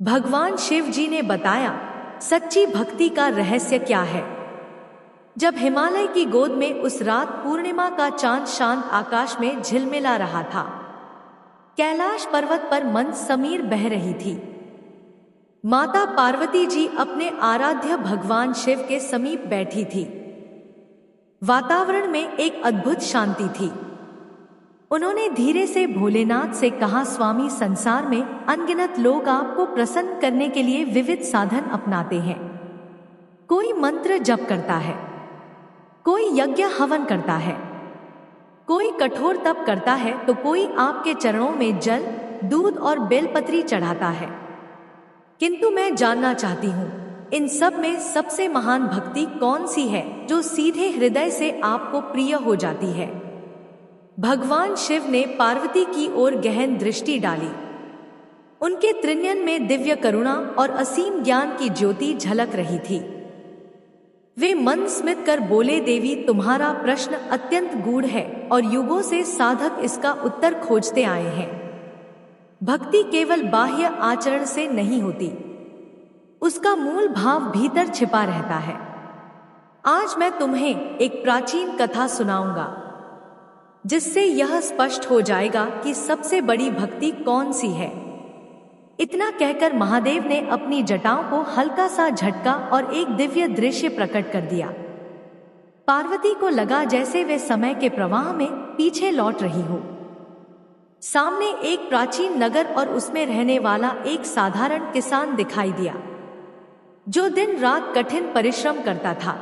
भगवान शिव जी ने बताया सच्ची भक्ति का रहस्य क्या है। जब हिमालय की गोद में उस रात पूर्णिमा का चांद शांत आकाश में झिलमिला रहा था, कैलाश पर्वत पर मंद समीर बह रही थी। माता पार्वती जी अपने आराध्य भगवान शिव के समीप बैठी थी। वातावरण में एक अद्भुत शांति थी। उन्होंने धीरे से भोलेनाथ से कहा, स्वामी, संसार में अनगिनत लोग आपको प्रसन्न करने के लिए विविध साधन अपनाते हैं। कोई मंत्र जप करता है, कोई यज्ञ हवन करता है, कोई कठोर तप करता है, तो कोई आपके चरणों में जल, दूध और बेलपत्री चढ़ाता है। किंतु मैं जानना चाहती हूँ, इन सब में सबसे महान भक्ति कौन सी है जो सीधे हृदय से आपको प्रिय हो जाती है। भगवान शिव ने पार्वती की ओर गहन दृष्टि डाली। उनके त्रिनयन में दिव्य करुणा और असीम ज्ञान की ज्योति झलक रही थी। वे मंद स्मित कर बोले, देवी, तुम्हारा प्रश्न अत्यंत गूढ़ है और युगों से साधक इसका उत्तर खोजते आए हैं। भक्ति केवल बाह्य आचरण से नहीं होती, उसका मूल भाव भीतर छिपा रहता है। आज मैं तुम्हें एक प्राचीन कथा सुनाऊंगा, जिससे यह स्पष्ट हो जाएगा कि सबसे बड़ी भक्ति कौन सी है। इतना कहकर महादेव ने अपनी जटाओं को हल्का सा झटका और एक दिव्य दृश्य प्रकट कर दिया। पार्वती को लगा जैसे वे समय के प्रवाह में पीछे लौट रही हो। सामने एक प्राचीन नगर और उसमें रहने वाला एक साधारण किसान दिखाई दिया, जो दिन रात कठिन परिश्रम करता था,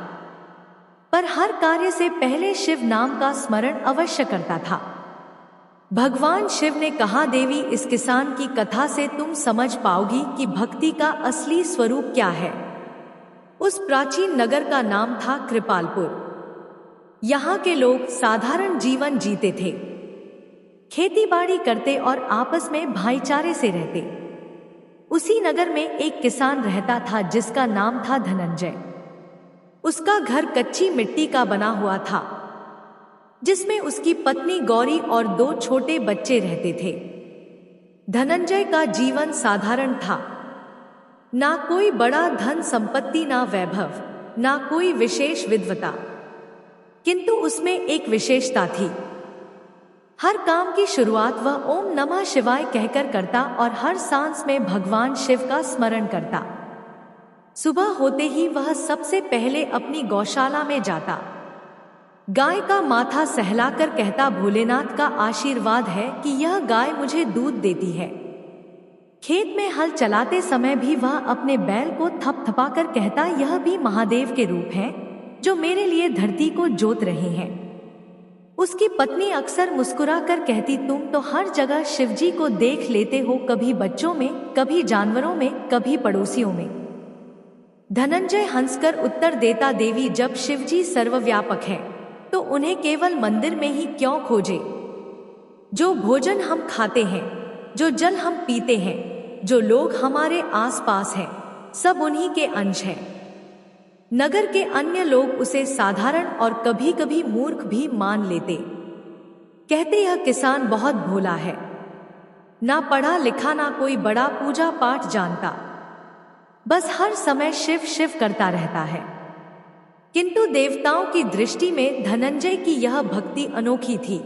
पर हर कार्य से पहले शिव नाम का स्मरण अवश्य करता था। भगवान शिव ने कहा, देवी, इस किसान की कथा से तुम समझ पाओगी कि भक्ति का असली स्वरूप क्या है। उस प्राचीन नगर का नाम था कृपालपुर। यहाँ के लोग साधारण जीवन जीते थे, खेतीबाड़ी करते और आपस में भाईचारे से रहते। उसी नगर में एक किसान रहता था जिसका नाम था धनंजय। उसका घर कच्ची मिट्टी का बना हुआ था, जिसमें उसकी पत्नी गौरी और 2 छोटे बच्चे रहते थे। धनंजय का जीवन साधारण था, ना कोई बड़ा धन संपत्ति, ना वैभव, ना कोई विशेष विद्वता। किंतु उसमें एक विशेषता थी। हर काम की शुरुआत वह ओम नमः शिवाय कहकर करता और हर सांस में भगवान शिव का स्मरण करता। सुबह होते ही वह सबसे पहले अपनी गौशाला में जाता, गाय का माथा सहलाकर कहता, भोलेनाथ का आशीर्वाद है कि यह गाय मुझे दूध देती है। खेत में हल चलाते समय भी वह अपने बैल को थपथपाकर कहता, यह भी महादेव के रूप हैं जो मेरे लिए धरती को जोत रहे हैं। उसकी पत्नी अक्सर मुस्कुराकर कहती, तुम तो हर जगह शिवजी को देख लेते हो, कभी बच्चों में, कभी जानवरों में, कभी पड़ोसियों में। धनंजय हंसकर उत्तर देता, देवी, जब शिवजी सर्वव्यापक है तो उन्हें केवल मंदिर में ही क्यों खोजे। जो भोजन हम खाते हैं, जो जल हम पीते हैं, जो लोग हमारे आसपास हैं, सब उन्हीं के अंश हैं। नगर के अन्य लोग उसे साधारण और कभी कभी मूर्ख भी मान लेते। कहते, यह किसान बहुत भोला है, ना पढ़ा लिखा, ना कोई बड़ा पूजा पाठ जानता, बस हर समय शिव शिव करता रहता है। किंतु देवताओं की दृष्टि में धनंजय की यह भक्ति अनोखी थी।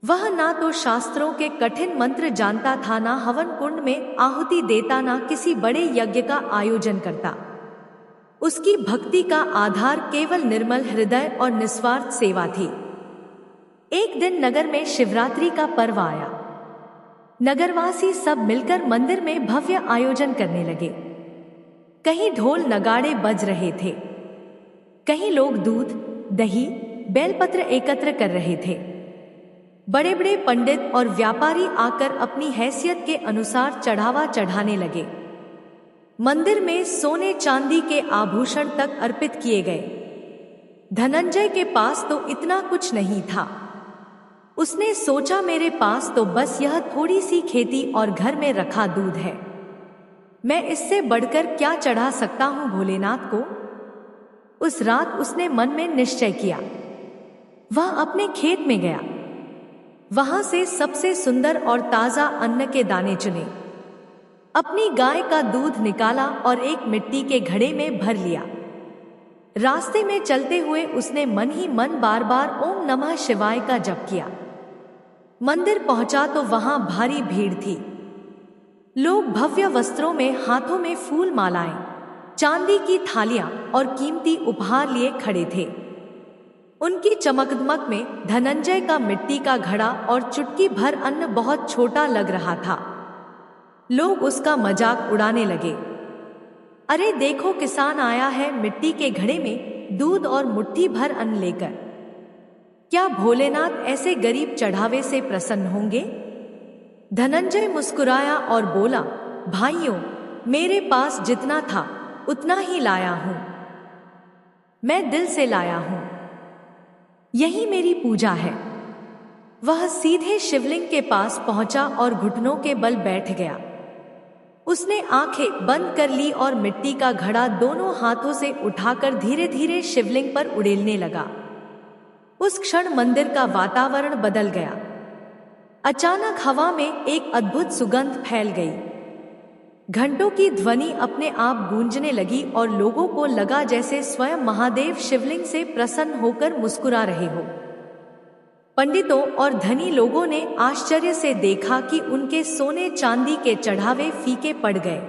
वह ना तो शास्त्रों के कठिन मंत्र जानता था, ना हवन कुंड में आहुति देता, ना किसी बड़े यज्ञ का आयोजन करता। उसकी भक्ति का आधार केवल निर्मल हृदय और निस्वार्थ सेवा थी। एक दिन नगर में शिवरात्रि का पर्व आया। नगरवासी सब मिलकर मंदिर में भव्य आयोजन करने लगे। कहीं ढोल नगाड़े बज रहे थे, कहीं लोग दूध, दही, बेलपत्र एकत्र कर रहे थे। बड़े बड़े पंडित और व्यापारी आकर अपनी हैसियत के अनुसार चढ़ावा चढ़ाने लगे। मंदिर में सोने चांदी के आभूषण तक अर्पित किए गए। धनंजय के पास तो इतना कुछ नहीं था। उसने सोचा, मेरे पास तो बस यह थोड़ी सी खेती और घर में रखा दूध है, मैं इससे बढ़कर क्या चढ़ा सकता हूं भोलेनाथ को। उस रात उसने मन में निश्चय किया। वह अपने खेत में गया, वहां से सबसे सुंदर और ताजा अन्न के दाने चुने। अपनी गाय का दूध निकाला और एक मिट्टी के घड़े में भर लिया। रास्ते में चलते हुए उसने मन ही मन बार बार ओम नमः शिवाय का जप किया। मंदिर पहुंचा तो वहां भारी भीड़ थी। लोग भव्य वस्त्रों में, हाथों में फूल मालाएं, चांदी की थालियां और कीमती उपहार लिए खड़े थे। उनकी चमकदमक में धनंजय का मिट्टी का घड़ा और चुटकी भर अन्न बहुत छोटा लग रहा था। लोग उसका मजाक उड़ाने लगे। अरे देखो, किसान आया है मिट्टी के घड़े में दूध और मुट्ठी भर अन्न लेकर। क्या भोलेनाथ ऐसे गरीब चढ़ावे से प्रसन्न होंगे? धनंजय मुस्कुराया और बोला, भाइयों, मेरे पास जितना था उतना ही लाया हूं। मैं दिल से लाया हूं। यही मेरी पूजा है। वह सीधे शिवलिंग के पास पहुंचा और घुटनों के बल बैठ गया। उसने आंखें बंद कर ली और मिट्टी का घड़ा दोनों हाथों से उठाकर धीरे धीरे शिवलिंग पर उड़ेलने लगा। उस क्षण मंदिर का वातावरण बदल गया। अचानक हवा में एक अद्भुत सुगंध फैल गई। घंटों की ध्वनि अपने आप गूंजने लगी और लोगों को लगा जैसे स्वयं महादेव शिवलिंग से प्रसन्न होकर मुस्कुरा रहे हो। पंडितों और धनी लोगों ने आश्चर्य से देखा कि उनके सोने चांदी के चढ़ावे फीके पड़ गए,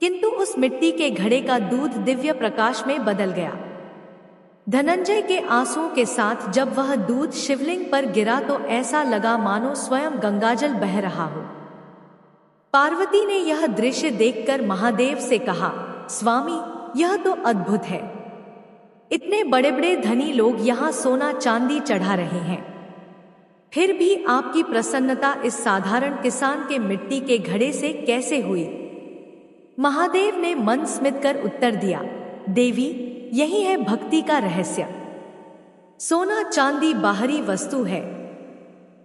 किंतु उस मिट्टी के घड़े का दूध दिव्य प्रकाश में बदल गया। धनंजय के आंसुओं के साथ जब वह दूध शिवलिंग पर गिरा तो ऐसा लगा मानो स्वयं गंगाजल बह रहा हो। पार्वती ने यह दृश्य देखकर महादेव से कहा, स्वामी, यह तो अद्भुत है। इतने बड़े बड़े धनी लोग यहाँ सोना चांदी चढ़ा रहे हैं, फिर भी आपकी प्रसन्नता इस साधारण किसान के मिट्टी के घड़े से कैसे हुई? महादेव ने मन स्मित कर उत्तर दिया, देवी, यही है भक्ति का रहस्य। सोना चांदी बाहरी वस्तु है,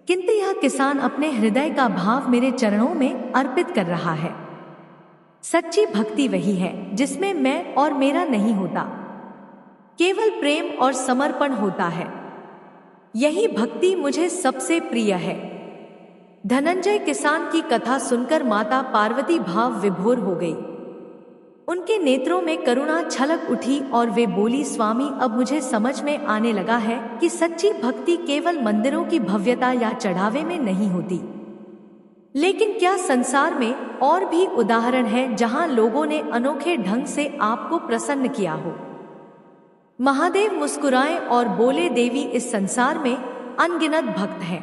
किंतु यह किसान अपने हृदय का भाव मेरे चरणों में अर्पित कर रहा है। सच्ची भक्ति वही है जिसमें मैं और मेरा नहीं होता, केवल प्रेम और समर्पण होता है। यही भक्ति मुझे सबसे प्रिय है। धनंजय किसान की कथा सुनकर माता पार्वती भाव विभोर हो गई। उनके नेत्रों में करुणा छलक उठी और वे बोली, स्वामी, अब मुझे समझ में आने लगा है कि सच्ची भक्ति केवल मंदिरों की भव्यता या चढ़ावे में नहीं होती। लेकिन क्या संसार में और भी उदाहरण हैं जहां लोगों ने अनोखे ढंग से आपको प्रसन्न किया हो? महादेव मुस्कुराए और बोले, देवी, इस संसार में अनगिनत भक्त हैं,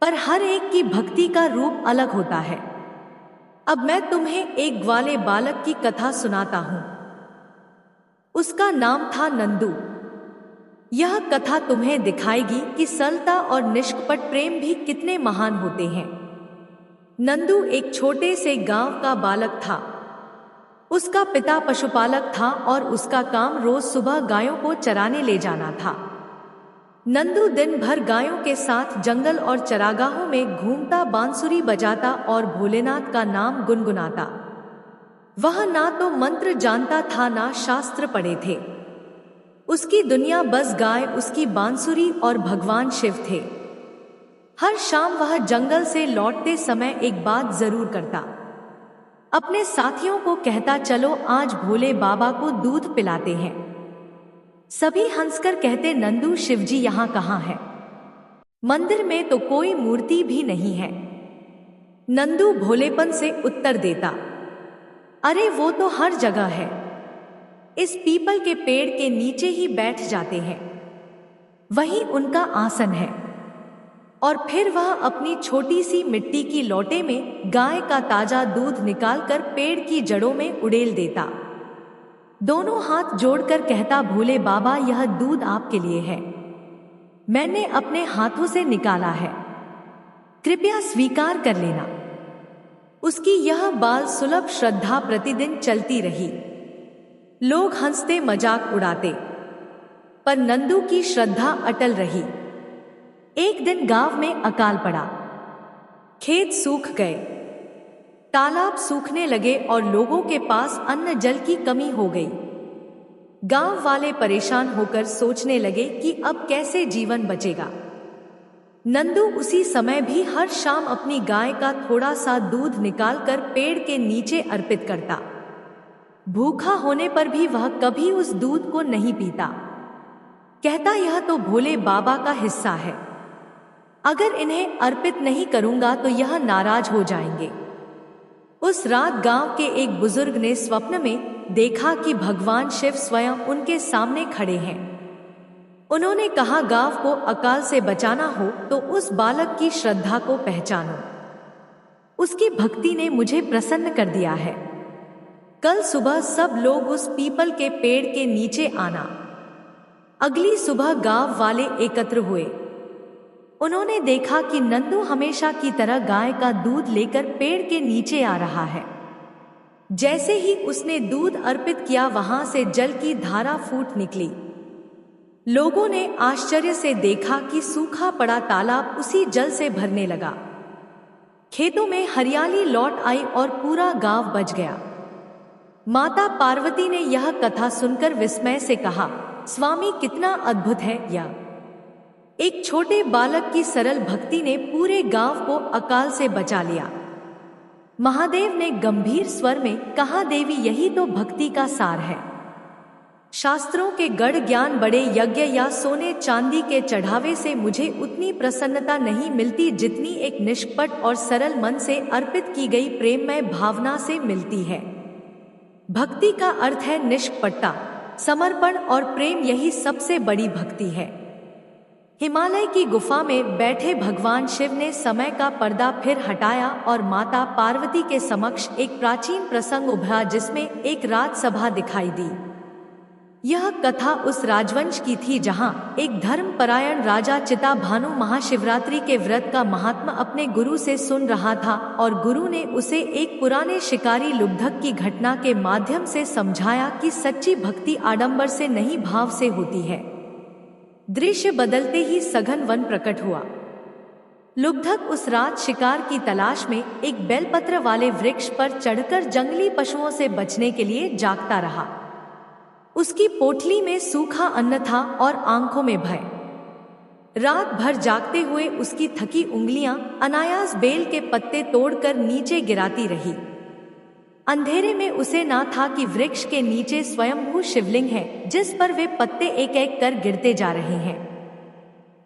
पर हर एक की भक्ति का रूप अलग होता है। अब मैं तुम्हें एक ग्वाले बालक की कथा सुनाता हूं। उसका नाम था नंदू। यह कथा तुम्हें दिखाएगी कि सरलता और निष्कपट प्रेम भी कितने महान होते हैं। नंदू एक छोटे से गांव का बालक था। उसका पिता पशुपालक था और उसका काम रोज सुबह गायों को चराने ले जाना था। नंदू दिन भर गायों के साथ जंगल और चरागाहों में घूमता, बांसुरी बजाता और भोलेनाथ का नाम गुनगुनाता। वह ना तो मंत्र जानता था ना शास्त्र पढ़े थे। उसकी दुनिया बस गाय, उसकी बांसुरी और भगवान शिव थे। हर शाम वह जंगल से लौटते समय एक बात जरूर करता। अपने साथियों को कहता, चलो आज भोले बाबा को दूध पिलाते हैं। सभी हंसकर कहते, नंदू, शिवजी यहाँ कहाँ है? मंदिर में तो कोई मूर्ति भी नहीं है। नंदू भोलेपन से उत्तर देता, अरे वो तो हर जगह है। इस पीपल के पेड़ के नीचे ही बैठ जाते हैं, वही उनका आसन है। और फिर वह अपनी छोटी सी मिट्टी की लोटे में गाय का ताजा दूध निकालकर पेड़ की जड़ों में उड़ेल देता। दोनों हाथ जोड़कर कहता, भोले बाबा, यह दूध आपके लिए है। मैंने अपने हाथों से निकाला है, कृपया स्वीकार कर लेना। उसकी यह बाल सुलभ श्रद्धा प्रतिदिन चलती रही। लोग हंसते, मजाक उड़ाते, पर नंदू की श्रद्धा अटल रही। एक दिन गांव में अकाल पड़ा। खेत सूख गए, तालाब सूखने लगे और लोगों के पास अन्न जल की कमी हो गई। गांव वाले परेशान होकर सोचने लगे कि अब कैसे जीवन बचेगा। नंदू उसी समय भी हर शाम अपनी गाय का थोड़ा सा दूध निकालकर पेड़ के नीचे अर्पित करता। भूखा होने पर भी वह कभी उस दूध को नहीं पीता। कहता, यह तो भोले बाबा का हिस्सा है, अगर इन्हें अर्पित नहीं करूंगा तो यह नाराज हो जाएंगे। उस रात गांव के एक बुजुर्ग ने स्वप्न में देखा कि भगवान शिव स्वयं उनके सामने खड़े हैं। उन्होंने कहा, गांव को अकाल से बचाना हो तो उस बालक की श्रद्धा को पहचानो। उसकी भक्ति ने मुझे प्रसन्न कर दिया है। कल सुबह सब लोग उस पीपल के पेड़ के नीचे आना। अगली सुबह गांव वाले एकत्र हुए। उन्होंने देखा कि नंदू हमेशा की तरह गाय का दूध लेकर पेड़ के नीचे आ रहा है। जैसे ही उसने दूध अर्पित किया, वहां से जल की धारा फूट निकली। लोगों ने आश्चर्य से देखा कि सूखा पड़ा तालाब उसी जल से भरने लगा। खेतों में हरियाली लौट आई और पूरा गांव बच गया। माता पार्वती ने यह कथा सुनकर विस्मय से कहा, स्वामी कितना अद्भुत है यह। एक छोटे बालक की सरल भक्ति ने पूरे गांव को अकाल से बचा लिया। महादेव ने गंभीर स्वर में कहा, देवी यही तो भक्ति का सार है। शास्त्रों के गढ़ ज्ञान, बड़े यज्ञ या सोने चांदी के चढ़ावे से मुझे उतनी प्रसन्नता नहीं मिलती जितनी एक निष्कपट और सरल मन से अर्पित की गई प्रेममय भावना से मिलती है। भक्ति का अर्थ है निष्कपटता, समर्पण और प्रेम, यही सबसे बड़ी भक्ति है। हिमालय की गुफा में बैठे भगवान शिव ने समय का पर्दा फिर हटाया और माता पार्वती के समक्ष एक प्राचीन प्रसंग उभरा जिसमें एक राजसभा दिखाई दी। यह कथा उस राजवंश की थी जहां एक धर्मपरायण राजा चिताभानु महाशिवरात्रि के व्रत का महात्मा अपने गुरु से सुन रहा था और गुरु ने उसे एक पुराने शिकारी लुब्धक की घटना के माध्यम से समझाया कि सच्ची भक्ति आडंबर से नहीं, भाव से होती है। दृश्य बदलते ही सघन वन प्रकट हुआ। लुब्धक उस रात शिकार की तलाश में एक बेलपत्र वाले वृक्ष पर चढ़कर जंगली पशुओं से बचने के लिए जागता रहा। उसकी पोटली में सूखा अन्न था और आंखों में भय। रात भर जागते हुए उसकी थकी उंगलियां अनायास बेल के पत्ते तोड़कर नीचे गिराती रही। अंधेरे में उसे ना था कि वृक्ष के नीचे स्वयंभू शिवलिंग है जिस पर वे पत्ते एक एक कर गिरते जा रहे हैं।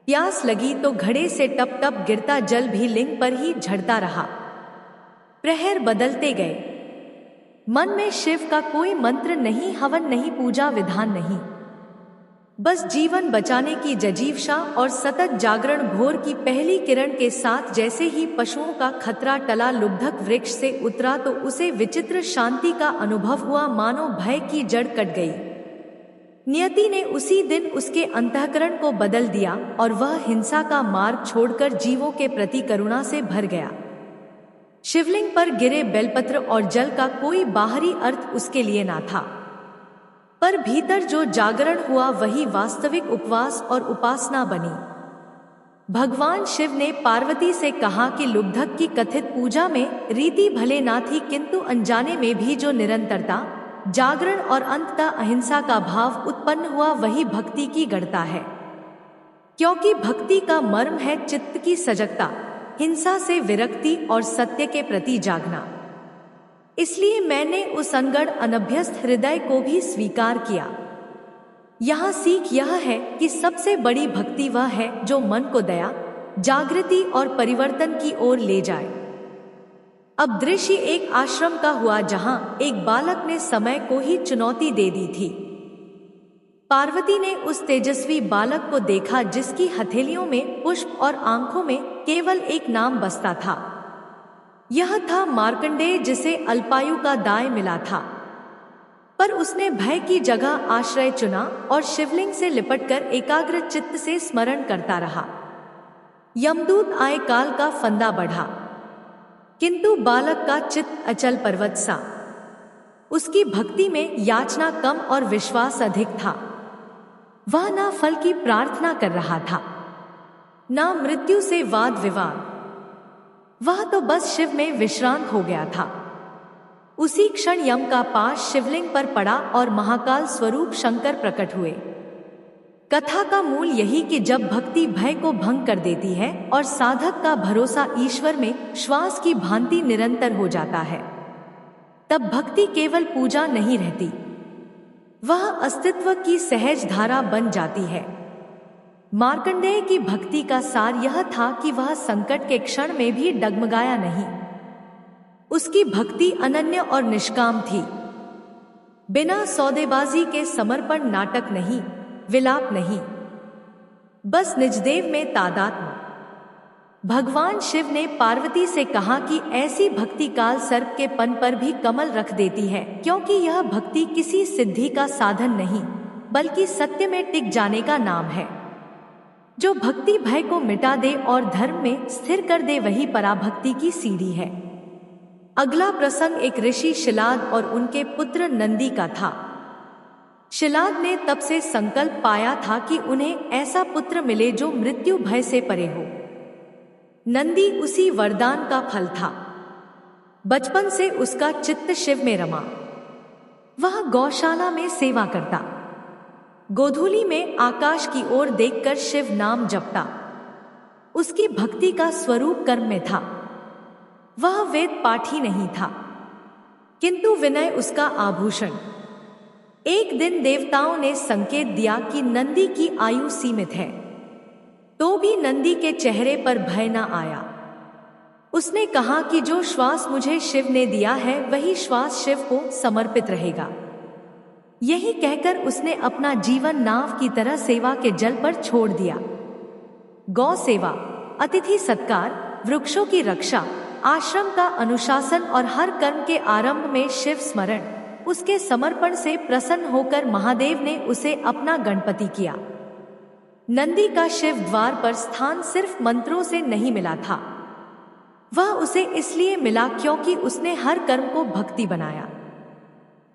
प्यास लगी तो घड़े से टप टप गिरता जल भी लिंग पर ही झड़ता रहा। प्रहर बदलते गए। मन में शिव का कोई मंत्र नहीं, हवन नहीं, पूजा विधान नहीं, बस जीवन बचाने की जजीवशा और सतत जागरण। भोर की पहली किरण के साथ जैसे ही पशुओं का खतरा टला, लुब्धक वृक्ष से उतरा तो उसे विचित्र शांति का अनुभव हुआ, मानो भय की जड़ कट गई। नियति ने उसी दिन उसके अंतःकरण को बदल दिया और वह हिंसा का मार्ग छोड़कर जीवों के प्रति करुणा से भर गया। शिवलिंग पर गिरे बेलपत्र और जल का कोई बाहरी अर्थ उसके लिए ना था, पर भीतर जो जागरण हुआ वही वास्तविक उपवास और उपासना बनी। भगवान शिव ने पार्वती से कहा कि लुब्धक की कथित पूजा में रीति भले ना थी, किंतु अनजाने में भी जो निरंतरता, जागरण और अंततः अहिंसा का भाव उत्पन्न हुआ वही भक्ति की गढ़ता है। क्योंकि भक्ति का मर्म है चित्त की सजगता, हिंसा से विरक्ति और सत्य के प्रति जागना। इसलिए मैंने उस अनगढ़ अनभ्यस्त हृदय को भी स्वीकार किया। यहाँ सीख यह है कि सबसे बड़ी भक्ति वह है जो मन को दया, जागृति और परिवर्तन की ओर ले जाए। अब दृश्य एक आश्रम का हुआ जहां एक बालक ने समय को ही चुनौती दे दी थी। पार्वती ने उस तेजस्वी बालक को देखा जिसकी हथेलियों में पुष्प और आंखों में केवल एक नाम बसता था। यह था मार्कंडेय, जिसे अल्पायु का दाय मिला था, पर उसने भय की जगह आश्रय चुना और शिवलिंग से लिपटकर एकाग्र चित्त से स्मरण करता रहा। यमदूत आए, काल का फंदा बढ़ा, किंतु बालक का चित्त अचल पर्वत सा। उसकी भक्ति में याचना कम और विश्वास अधिक था। वह ना फल की प्रार्थना कर रहा था, ना मृत्यु से वाद विवाद। वह तो बस शिव में विश्रांत हो गया था। उसी क्षण यम का पाश शिवलिंग पर पड़ा और महाकाल स्वरूप शंकर प्रकट हुए। कथा का मूल यही कि जब भक्ति भय को भंग कर देती है और साधक का भरोसा ईश्वर में श्वास की भांति निरंतर हो जाता है, तब भक्ति केवल पूजा नहीं रहती, वह अस्तित्व की सहज धारा बन जाती है। मार्कंडेय की भक्ति का सार यह था कि वह संकट के क्षण में भी डगमगाया नहीं। उसकी भक्ति अनन्य और निष्काम थी, बिना सौदेबाजी के समर्पण, नाटक नहीं, विलाप नहीं, बस निजदेव में तादात्म्य। भगवान शिव ने पार्वती से कहा कि ऐसी भक्ति काल सर्प के पन पर भी कमल रख देती है, क्योंकि यह भक्ति किसी सिद्धि का साधन नहीं बल्कि सत्य में टिक जाने का नाम है। जो भक्ति भय को मिटा दे और धर्म में स्थिर कर दे, वही पराभक्ति की सीढ़ी है। अगला प्रसंग एक ऋषि शिलाद और उनके पुत्र नंदी का था। शिलाद ने तब से संकल्प पाया था कि उन्हें ऐसा पुत्र मिले जो मृत्यु भय से परे हो। नंदी उसी वरदान का फल था। बचपन से उसका चित्त शिव में रमा। वह गौशाला में सेवा करता, गोधूली में आकाश की ओर देखकर शिव नाम जपता। उसकी भक्ति का स्वरूप कर्म में था। वह वेद पाठी नहीं था, किंतु विनय उसका आभूषण। एक दिन देवताओं ने संकेत दिया कि नंदी की आयु सीमित है, तो भी नंदी के चेहरे पर भय न आया। उसने कहा कि जो श्वास मुझे शिव ने दिया है वही श्वास शिव को समर्पित रहेगा। यही कहकर उसने अपना जीवन नाव की तरह सेवा के जल पर छोड़ दिया। गौ सेवा, अतिथि सत्कार, वृक्षों की रक्षा, आश्रम का अनुशासन और हर कर्म के आरंभ में शिव स्मरण, उसके समर्पण से प्रसन्न होकर महादेव ने उसे अपना गणपति किया। नंदी का शिव द्वार पर स्थान सिर्फ मंत्रों से नहीं मिला था, वह उसे इसलिए मिला क्योंकि उसने हर कर्म को भक्ति बनाया।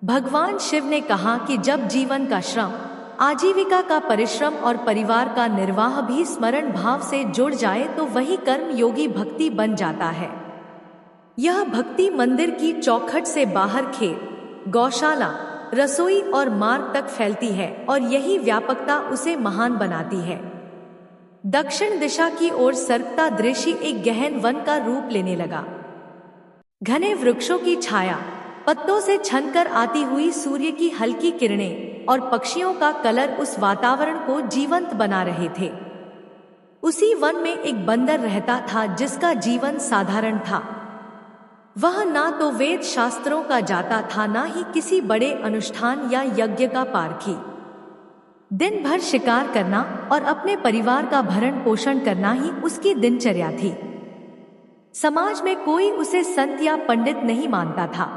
भगवान शिव ने कहा कि जब जीवन का श्रम, आजीविका का परिश्रम और परिवार का निर्वाह भी स्मरण भाव से जुड़ जाए तो वही कर्म योगी भक्ति बन जाता है। यह भक्ति मंदिर की चौखट से बाहर खेत, गौशाला, रसोई और मार्ग तक फैलती है और यही व्यापकता उसे महान बनाती है। दक्षिण दिशा की ओर सरकता दृश्य एक गहन वन का रूप लेने लगा। घने वृक्षों की छाया, पत्तों से छनकर आती हुई सूर्य की हल्की किरणें और पक्षियों का कलर उस वातावरण को जीवंत बना रहे थे। उसी वन में एक बंदर रहता था जिसका जीवन साधारण था। वह ना तो वेद शास्त्रों का जाता था, ना ही किसी बड़े अनुष्ठान या यज्ञ का पारखी। दिन भर शिकार करना और अपने परिवार का भरण पोषण करना ही उसकी दिनचर्या थी। समाज में कोई उसे संत या पंडित नहीं मानता था,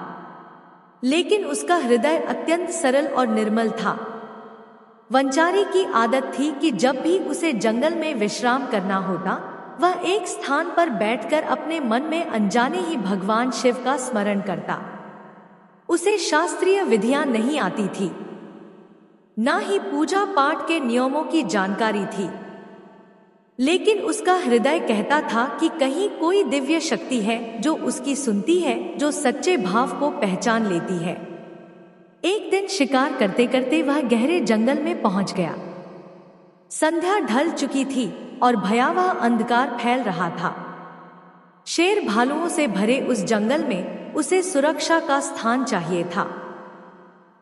लेकिन उसका हृदय अत्यंत सरल और निर्मल था। वंचारी की आदत थी कि जब भी उसे जंगल में विश्राम करना होता, वह एक स्थान पर बैठकर अपने मन में अनजाने ही भगवान शिव का स्मरण करता। उसे शास्त्रीय विधियां नहीं आती थी, ना ही पूजा पाठ के नियमों की जानकारी थी, लेकिन उसका हृदय कहता था कि कहीं कोई दिव्य शक्ति है जो उसकी सुनती है, जो सच्चे भाव को पहचान लेती है। एक दिन शिकार करते करते वह गहरे जंगल में पहुंच गया। संध्या ढल चुकी थी और भयावह अंधकार फैल रहा था। शेर भालुओं से भरे उस जंगल में उसे सुरक्षा का स्थान चाहिए था।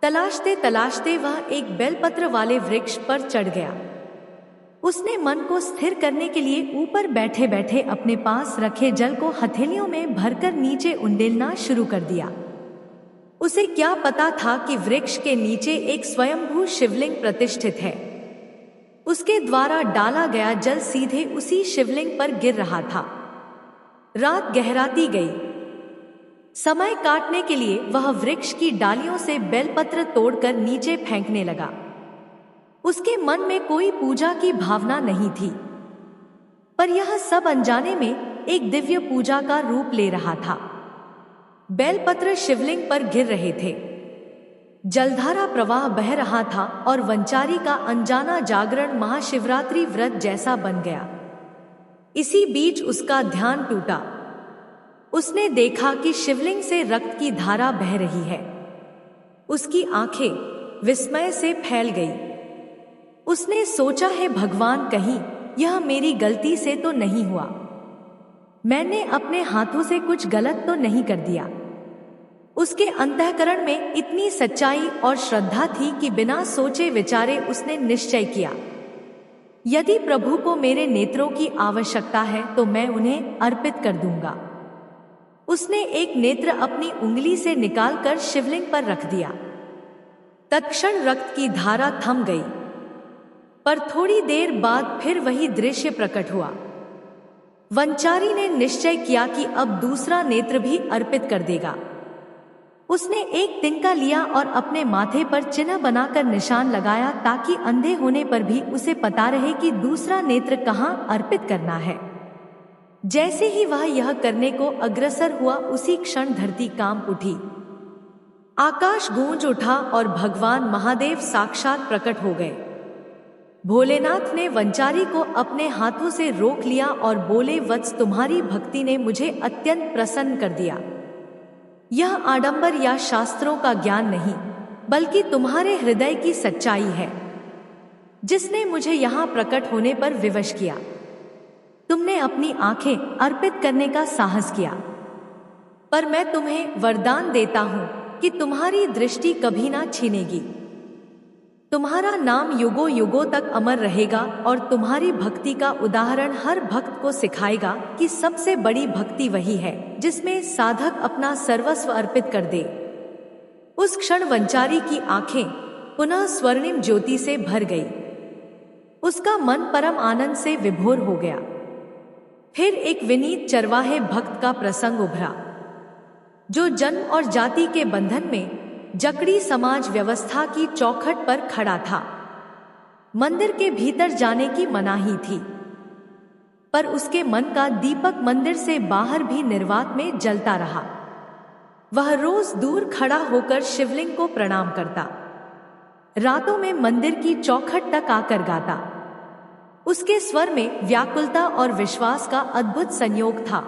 तलाशते तलाशते वह एक बेलपत्र वाले वृक्ष पर चढ़ गया। उसने मन को स्थिर करने के लिए ऊपर बैठे बैठे अपने पास रखे जल को हथेलियों में भरकर नीचे उंडेलना शुरू कर दिया। उसे क्या पता था कि वृक्ष के नीचे एक स्वयंभू शिवलिंग प्रतिष्ठित है। उसके द्वारा डाला गया जल सीधे उसी शिवलिंग पर गिर रहा था। रात गहराती गई। समय काटने के लिए वह वृक्ष की डालियों से बेलपत्र तोड़कर नीचे फेंकने लगा। उसके मन में कोई पूजा की भावना नहीं थी, पर यह सब अनजाने में एक दिव्य पूजा का रूप ले रहा था। बेलपत्र शिवलिंग पर गिर रहे थे, जलधारा प्रवाह बह रहा था और वंचारी का अनजाना जागरण महाशिवरात्रि व्रत जैसा बन गया। इसी बीच उसका ध्यान टूटा। उसने देखा कि शिवलिंग से रक्त की धारा बह रही है। उसकी आंखें विस्मय से फैल गई। उसने सोचा है भगवान कहीं यह मेरी गलती से तो नहीं हुआ, मैंने अपने हाथों से कुछ गलत तो नहीं कर दिया। उसके अंतःकरण में इतनी सच्चाई और श्रद्धा थी कि बिना सोचे विचारे उसने निश्चय किया, यदि प्रभु को मेरे नेत्रों की आवश्यकता है तो मैं उन्हें अर्पित कर दूंगा। उसने एक नेत्र अपनी उंगली से निकालकर शिवलिंग पर रख दिया। तत्क्षण रक्त की धारा थम गई, पर थोड़ी देर बाद फिर वही दृश्य प्रकट हुआ। वंचारी ने निश्चय किया कि अब दूसरा नेत्र भी अर्पित कर देगा। उसने एक तिनका लिया और अपने माथे पर चिन्ह बनाकर निशान लगाया, ताकि अंधे होने पर भी उसे पता रहे कि दूसरा नेत्र कहाँ अर्पित करना है। जैसे ही वह यह करने को अग्रसर हुआ, उसी क्षण धरती कांप उठी, आकाश गूंज उठा और भगवान महादेव साक्षात प्रकट हो गए। भोलेनाथ ने वंचारी को अपने हाथों से रोक लिया और बोले, वत्स, तुम्हारी भक्ति ने मुझे अत्यंत प्रसन्न कर दिया। यह आडंबर या शास्त्रों का ज्ञान नहीं, बल्कि तुम्हारे हृदय की सच्चाई है, जिसने मुझे यहाँ प्रकट होने पर विवश किया। तुमने अपनी आंखें अर्पित करने का साहस किया, पर मैं तुम्हें वरदान देता हूँ कि तुम्हारी दृष्टि कभी ना छीनेगी। तुम्हारा नाम युगों युगों तक अमर रहेगा और तुम्हारी भक्ति का उदाहरण हर भक्त को सिखाएगा कि सबसे बड़ी भक्ति वही है जिसमें साधक अपना सर्वस्व अर्पित कर दे। उस क्षण वंचारी की आंखें पुनः स्वर्णिम ज्योति से भर गई। उसका मन परम आनंद से विभोर हो गया। फिर एक विनीत चरवाहे भक्त का प्रसंग उभरा, जो जन्म और जाति के बंधन में जकड़ी समाज व्यवस्था की चौखट पर खड़ा था। मंदिर के भीतर जाने की मनाही थी, पर उसके मन का दीपक मंदिर से बाहर भी निर्वात में जलता रहा। वह रोज दूर खड़ा होकर शिवलिंग को प्रणाम करता, रातों में मंदिर की चौखट तक आकर गाता। उसके स्वर में व्याकुलता और विश्वास का अद्भुत संयोग था।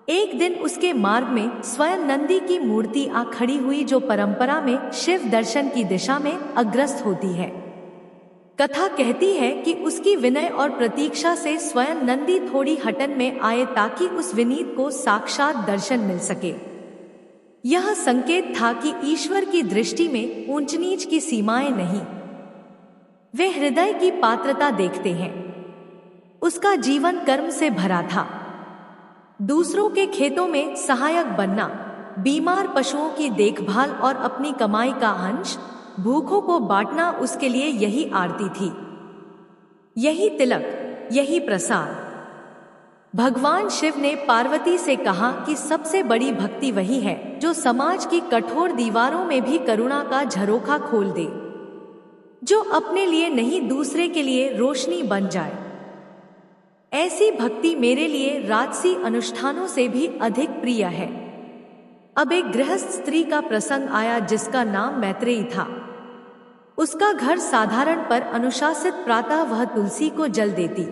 एक दिन उसके मार्ग में स्वयं नंदी की मूर्ति आ खड़ी हुई, जो परंपरा में शिव दर्शन की दिशा में अग्रस्त होती है। कथा कहती है कि उसकी विनय और प्रतीक्षा से स्वयं नंदी थोड़ी हटन में आए, ताकि उस विनीत को साक्षात दर्शन मिल सके। यह संकेत था कि ईश्वर की दृष्टि में ऊंच नीच की सीमाएं नहीं, वे हृदय की पात्रता देखते हैं। उसका जीवन कर्म से भरा था। दूसरों के खेतों में सहायक बनना, बीमार पशुओं की देखभाल और अपनी कमाई का अंश भूखों को बांटना उसके लिए यही आरती थी, यही तिलक, यही प्रसाद। भगवान शिव ने पार्वती से कहा कि सबसे बड़ी भक्ति वही है जो समाज की कठोर दीवारों में भी करुणा का झरोखा खोल दे, जो अपने लिए नहीं दूसरे के लिए रोशनी बन जाए। ऐसी भक्ति मेरे लिए राजसी अनुष्ठानों से भी अधिक प्रिय है। अब एक गृहस्थ स्त्री का प्रसंग आया जिसका नाम मैत्रेयी था। उसका घर साधारण पर अनुशासित। प्रातः वह तुलसी को जल देती,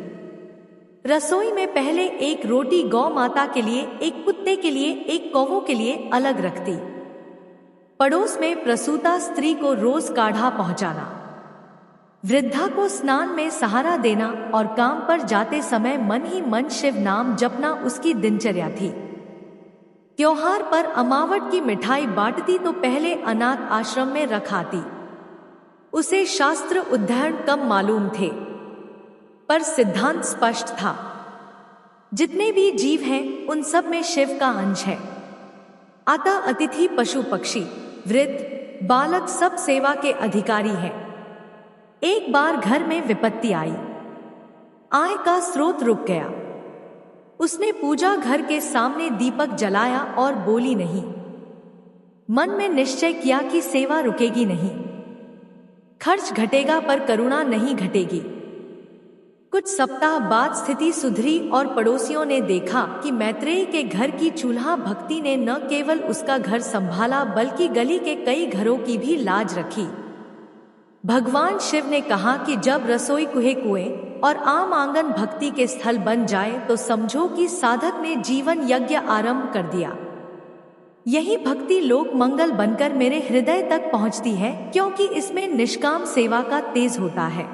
रसोई में पहले एक रोटी गौ माता के लिए, एक कुत्ते के लिए, एक कौवों के लिए अलग रखती। पड़ोस में प्रसूता स्त्री को रोज काढ़ा पहुंचाना, वृद्धा को स्नान में सहारा देना और काम पर जाते समय मन ही मन शिव नाम जपना उसकी दिनचर्या थी। त्योहार पर अमावट की मिठाई बांटती तो पहले अनाथ आश्रम में रखाती। उसे शास्त्र उद्धरण कम मालूम थे, पर सिद्धांत स्पष्ट था, जितने भी जीव हैं उन सब में शिव का अंश है। अतः अतिथि, पशु पक्षी, वृद्ध, बालक सब सेवा के अधिकारी हैं। एक बार घर में विपत्ति आई, आय का स्रोत रुक गया। उसने पूजा घर के सामने दीपक जलाया और बोली नहीं। मन में निश्चय किया कि सेवा रुकेगी नहीं, खर्च घटेगा पर करुणा नहीं घटेगी। कुछ सप्ताह बाद स्थिति सुधरी और पड़ोसियों ने देखा कि मैत्रेयी के घर की चूल्हा भक्ति ने न केवल उसका घर संभाला बल्कि गली के कई घरों की भी लाज रखी। भगवान शिव ने कहा कि जब रसोई कुएं कुएं और आम आंगन भक्ति के स्थल बन जाए तो समझो कि साधक ने जीवन यज्ञ आरंभ कर दिया। यही भक्ति लोक मंगल बनकर मेरे हृदय तक पहुंचती है, क्योंकि इसमें निष्काम सेवा का तेज होता है।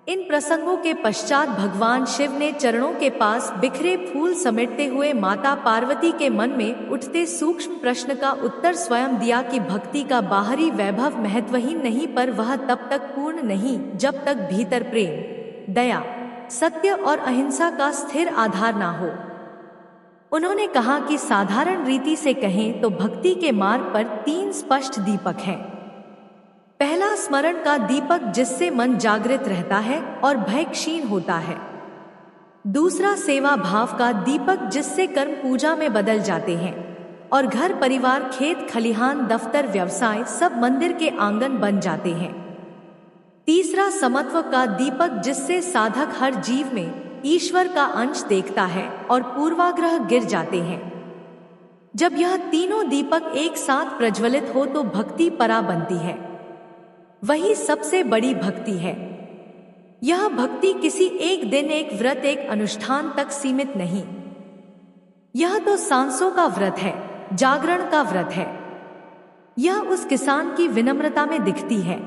इन प्रसंगों के पश्चात भगवान शिव ने चरणों के पास बिखरे फूल समेटते हुए माता पार्वती के मन में उठते सूक्ष्म प्रश्न का उत्तर स्वयं दिया कि भक्ति का बाहरी वैभव महत्वहीन नहीं, पर वह तब तक पूर्ण नहीं जब तक भीतर प्रेम, दया, सत्य और अहिंसा का स्थिर आधार ना हो। उन्होंने कहा कि साधारण रीति से कहें तो भक्ति के मार्ग पर 3 स्पष्ट दीपक हैं। पहला स्मरण का दीपक, जिससे मन जागृत रहता है और भय क्षीण होता है। दूसरा सेवा भाव का दीपक, जिससे कर्म पूजा में बदल जाते हैं और घर परिवार, खेत खलिहान, दफ्तर, व्यवसाय सब मंदिर के आंगन बन जाते हैं। तीसरा समत्व का दीपक, जिससे साधक हर जीव में ईश्वर का अंश देखता है और पूर्वाग्रह गिर जाते हैं। जब यह तीनों दीपक एक साथ प्रज्वलित हो तो भक्ति परा बनती है। वही सबसे बड़ी भक्ति है। यह भक्ति किसी एक दिन, एक व्रत, एक अनुष्ठान तक सीमित नहीं। यह तो सांसों का व्रत है, जागरण का व्रत है। यह उस किसान की विनम्रता में दिखती है,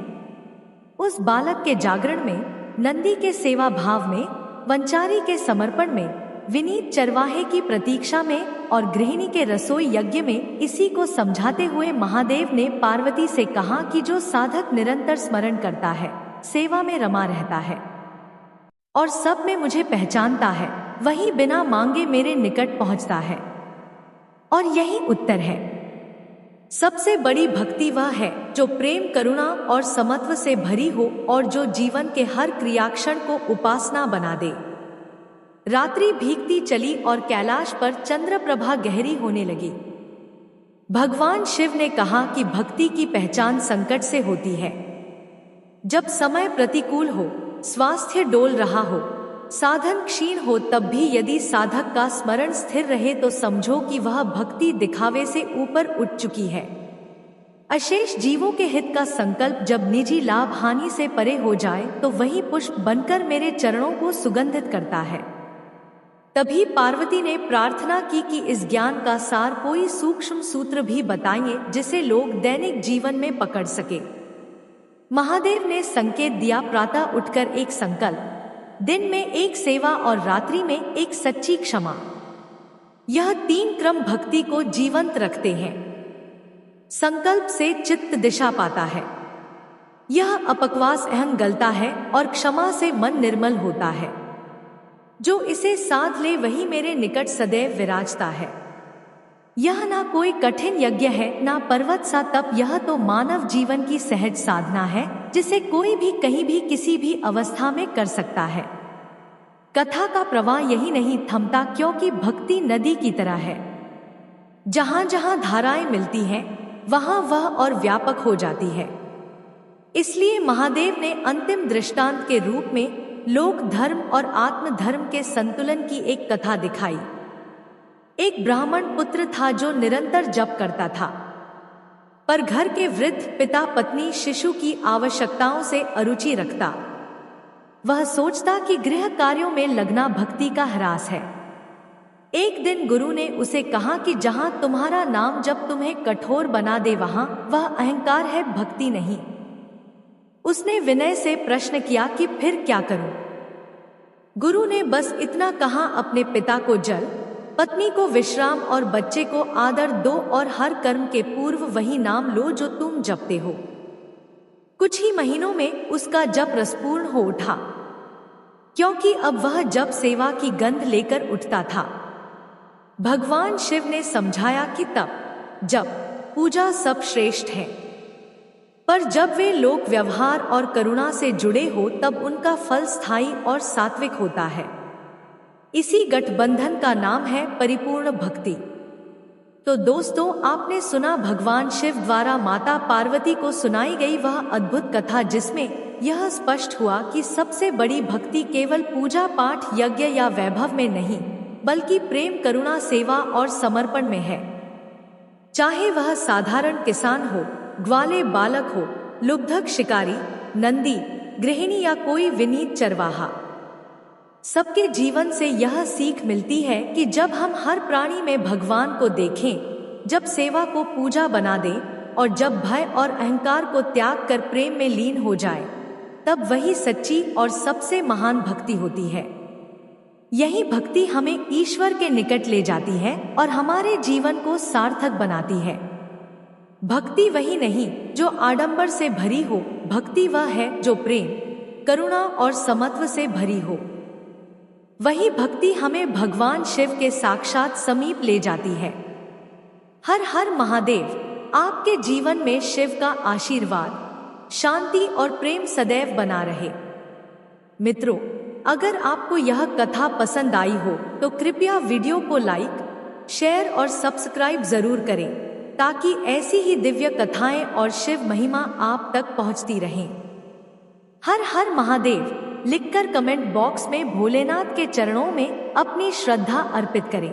उस बालक के जागरण में, नंदी के सेवा भाव में, वंचारी के समर्पण में, विनीत चरवाहे की प्रतीक्षा में और गृहिणी के रसोई यज्ञ में। इसी को समझाते हुए महादेव ने पार्वती से कहा कि जो साधक निरंतर स्मरण करता है, सेवा में रमा रहता है और सब में मुझे पहचानता है, वही बिना मांगे मेरे निकट पहुंचता है। और यही उत्तर है। सबसे बड़ी भक्ति वह है जो प्रेम, करुणा और समत्व से भरी हो और जो जीवन के हर क्रियाक्षण को उपासना बना दे। रात्रि भीगती चली और कैलाश पर चंद्र प्रभा गहरी होने लगी। भगवान शिव ने कहा कि भक्ति की पहचान संकट से होती है। जब समय प्रतिकूल हो, स्वास्थ्य डोल रहा हो, साधन क्षीण हो, तब भी यदि साधक का स्मरण स्थिर रहे तो समझो कि वह भक्ति दिखावे से ऊपर उठ चुकी है। अशेष जीवों के हित का संकल्प जब निजी लाभ हानि से परे हो जाए तो वही पुष्प बनकर मेरे चरणों को सुगंधित करता है। तभी पार्वती ने प्रार्थना की कि इस ज्ञान का सार कोई सूक्ष्म सूत्र भी बताइए जिसे लोग दैनिक जीवन में पकड़ सके। महादेव ने संकेत दिया, प्रातः उठकर एक संकल्प, दिन में एक सेवा और रात्रि में एक सच्ची क्षमा। यह 3 क्रम भक्ति को जीवंत रखते हैं। संकल्प से चित्त दिशा पाता है, यह अपक्वास अहं गलता है और क्षमा से मन निर्मल होता है। जो इसे साध ले वही मेरे निकट सदैव विराजता है। यह ना कोई कठिन यज्ञ है, ना पर्वत सा तप, यह तो मानव जीवन की सहज साधना है जिसे कोई भी कहीं भी किसी भी अवस्था में कर सकता है। कथा का प्रवाह यही नहीं थमता, क्योंकि भक्ति नदी की तरह है। जहां जहां धाराएं मिलती हैं वहां वह और व्यापक हो जाती है। इसलिए महादेव ने अंतिम दृष्टांत के रूप में लोक धर्म और आत्म धर्म के संतुलन की एक कथा दिखाई। एक ब्राह्मण पुत्र था जो निरंतर जप करता था, पर घर के वृद्ध पिता पत्नी शिशु की आवश्यकताओं से अरुचि रखता। वह सोचता कि गृह कार्यों में लगना भक्ति का ह्रास है। एक दिन गुरु ने उसे कहा कि जहां तुम्हारा नाम जब तुम्हें कठोर बना दे वहां वह अहंकार है, भक्ति नहीं। उसने विनय से प्रश्न किया कि फिर क्या करूं? गुरु ने बस इतना कहा, अपने पिता को जल, पत्नी को विश्राम और बच्चे को आदर दो और हर कर्म के पूर्व वही नाम लो जो तुम जपते हो। कुछ ही महीनों में उसका जप रसपूर्ण हो उठा, क्योंकि अब वह जप सेवा की गंध लेकर उठता था। भगवान शिव ने समझाया कि तप, जप, पूजा सब श्रेष्ठ है, पर जब वे लोक व्यवहार और करुणा से जुड़े हो तब उनका फल स्थायी और सात्विक होता है। इसी गठबंधन का नाम है परिपूर्ण भक्ति। तो दोस्तों, आपने सुना भगवान शिव द्वारा माता पार्वती को सुनाई गई वह अद्भुत कथा, जिसमें यह स्पष्ट हुआ कि सबसे बड़ी भक्ति केवल पूजा पाठ, यज्ञ या वैभव में नहीं, बल्कि प्रेम, करुणा, सेवा और समर्पण में है। चाहे वह साधारण किसान हो, ग्वाले बालक हो, लुब्धक शिकारी, नंदी, गृहिणी या कोई विनीत चरवाहा, सबके जीवन से यह सीख मिलती है कि जब हम हर प्राणी में भगवान को देखें, जब सेवा को पूजा बना दें और जब भय और अहंकार को त्याग कर प्रेम में लीन हो जाए, तब वही सच्ची और सबसे महान भक्ति होती है। यही भक्ति हमें ईश्वर के निकट ले जाती है और हमारे जीवन को सार्थक बनाती है। भक्ति वही नहीं जो आडंबर से भरी हो, भक्ति वह है जो प्रेम, करुणा और समत्व से भरी हो। वही भक्ति हमें भगवान शिव के साक्षात समीप ले जाती है। हर हर महादेव। आपके जीवन में शिव का आशीर्वाद, शांति और प्रेम सदैव बना रहे। मित्रों, अगर आपको यह कथा पसंद आई हो तो कृपया वीडियो को लाइक, शेयर और सब्सक्राइब जरूर करें, ताकि ऐसी ही दिव्य कथाएं और शिव महिमा आप तक पहुंचती रहें। हर हर महादेव लिखकर कमेंट बॉक्स में भोलेनाथ के चरणों में अपनी श्रद्धा अर्पित करें।